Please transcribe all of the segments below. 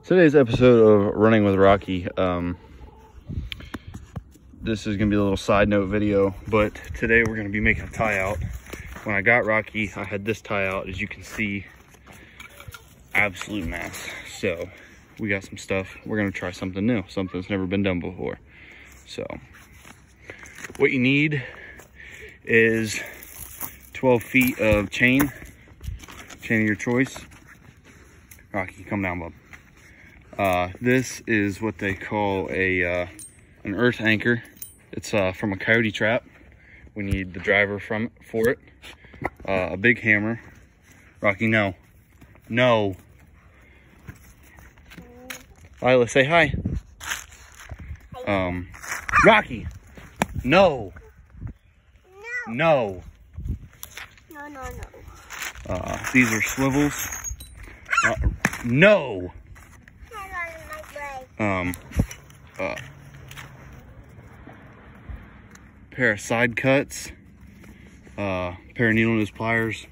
Today's episode of Running with Rocky, this is gonna be a little side note video, but today we're gonna be making a tie out. When I got Rocky, I had this tie out, as you can see, absolute mess. So we got some stuff. We're gonna try something new, something that's never been done before. So what you need is 12 feet of chain of your choice. Rocky, come down, bub. This is what they call an earth anchor. It's from a coyote trap. We need the driver for it. A big hammer. Rocky, no. No. Lila, say hi. Rocky, no. No. These are swivels. No. Pair of side cuts, pair of needle nose pliers,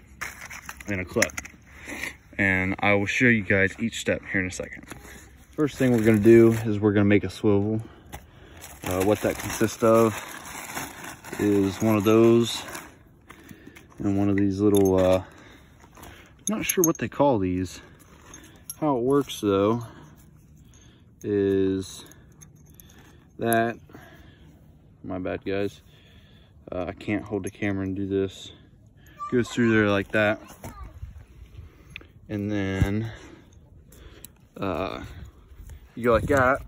and a clip. And I will show you guys each step here in a second. First thing we're gonna do is we're gonna make a swivel. What that consists of is one of those and one of these little, I'm not sure what they call these. How it works though is that, my bad guys, I can't hold the camera and do this. Goes through there like that, and then you go like that,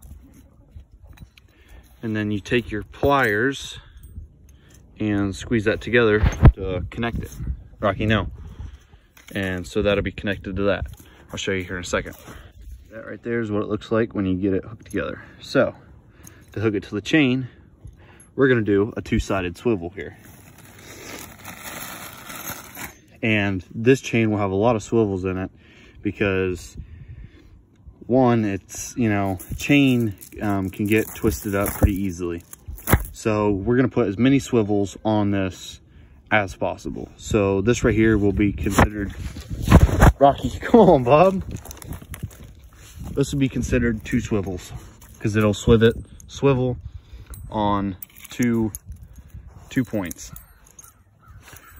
and then you take your pliers and squeeze that together to connect it. Rocky, no. And so that'll be connected to that. I'll show you here in a second. That right there is what it looks like when you get it hooked together. So to hook it to the chain, we're gonna do a two-sided swivel here. And this chain will have a lot of swivels in it because one, it's, you know, chain can get twisted up pretty easily. So we're gonna put as many swivels on this as possible. So this right here will be considered, Rocky, come on, Bob. This would be considered two swivels because it'll swivel on two points.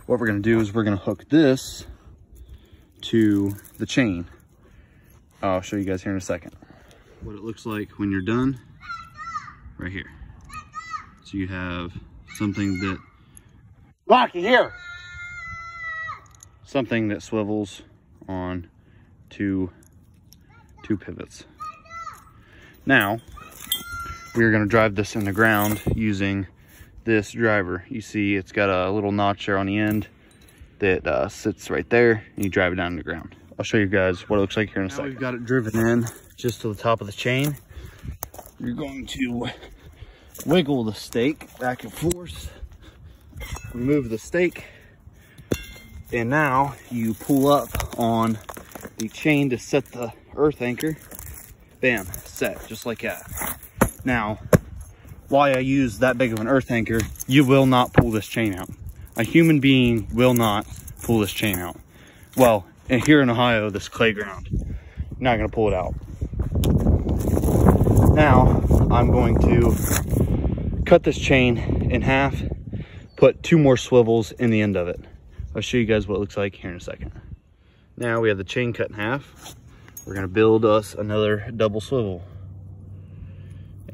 What we're gonna do is we're gonna hook this to the chain. I'll show you guys here in a second what it looks like when you're done. Right here. So you have something that, Rocky, here, something that swivels on two pivots. Now we're going to drive this in the ground using this driver. You see it's got a little notch there on the end that sits right there, and you drive it down to the ground. I'll show you guys what it looks like here in a second. We've got it driven in just to the top of the chain. You're going to wiggle the stake back and forth, remove the stake, and now you pull up on the chain to set the earth anchor. Bam, set, just like that. Now, why I use that big of an earth anchor, you will not pull this chain out. A human being will not pull this chain out. Well, and here in Ohio, this clay ground, you're not gonna pull it out. Now, I'm going to cut this chain in half, put two more swivels in the end of it. I'll show you guys what it looks like here in a second. Now we have the chain cut in half. We're gonna build us another double swivel.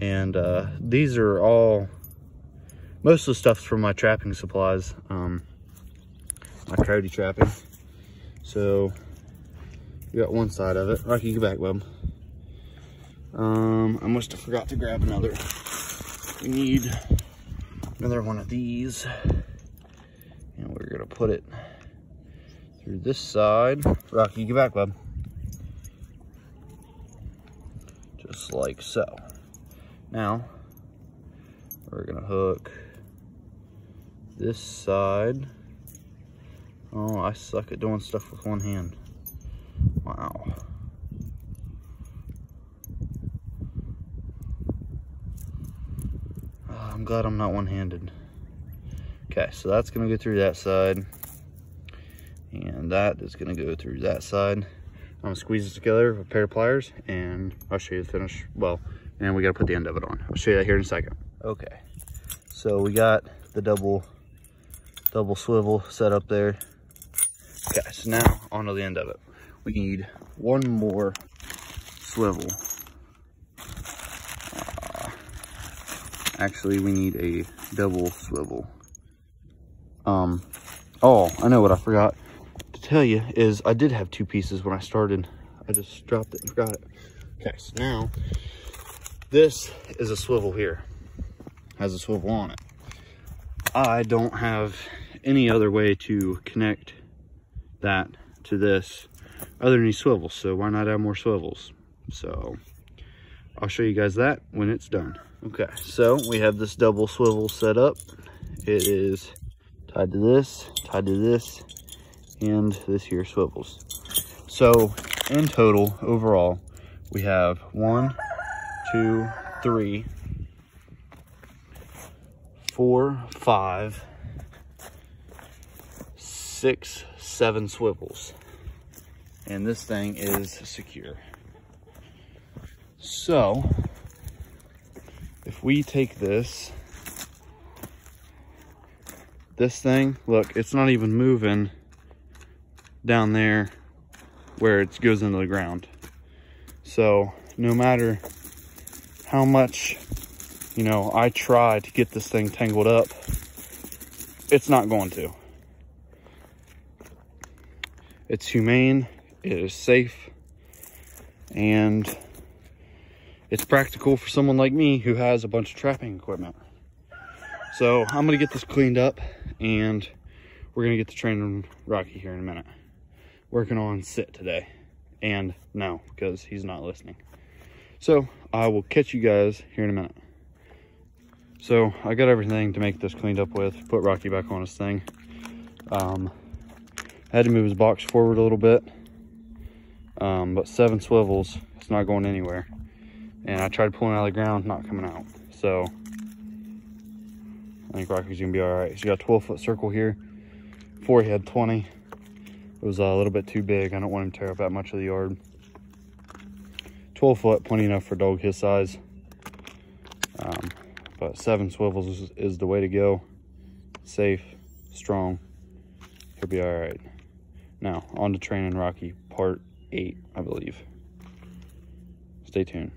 And these are all, most of the stuff's from my trapping supplies, my coyote trapping. So we got one side of it. Rocky, get back, bub. I must have forgot to grab another. We need another one of these, and we're gonna put it through this side. Rocky, get back, bub. Just like so. Now we're gonna hook this side. Oh, I suck at doing stuff with one hand. Wow. I'm glad I'm not one-handed. Okay, so that's gonna go through that side, and that is gonna go through that side. I'm gonna squeeze it together with a pair of pliers and I'll show you the finish. Well, and we gotta put the end of it on. I'll show you that here in a second. Okay, so we got the double swivel set up there. Okay, so now onto the end of it. We need one more swivel. Actually, we need a double swivel. Oh, I know what I forgot to tell you is I did have two pieces when I started. I just dropped it and forgot it. Okay, so now this is a swivel here. Has a swivel on it. I don't have any other way to connect that to this other than these swivels, so why not add more swivels? So I'll show you guys that when it's done. Okay, so we have this double swivel set up. It is tied to this, and this here swivels. So in total, overall, we have 1, 2, 3, 4, 5, 6, 7 swivels. And this thing is secure. So if we take this thing, look, it's not even moving down there where it goes into the ground. So no matter how much, you know, I try to get this thing tangled up, it's not going to. It's humane, it is safe, and it's practical for someone like me who has a bunch of trapping equipment. So I'm gonna get this cleaned up and we're gonna get to training Rocky here in a minute. Working on sit today and no, because he's not listening. So I will catch you guys here in a minute. So I got everything to make this cleaned up with, put Rocky back on his thing. I had to move his box forward a little bit, but 7 swivels, it's not going anywhere. And I tried pulling it out of the ground, not coming out. So I think Rocky's gonna be all right. He's got a 12-foot circle here. Before he had 20. It was a little bit too big. I don't want him to tear up that much of the yard. 12 foot, plenty enough for a dog his size. But 7 swivels is the way to go. Safe, strong. He'll be all right. Now, on to training Rocky, part 8, I believe. Stay tuned.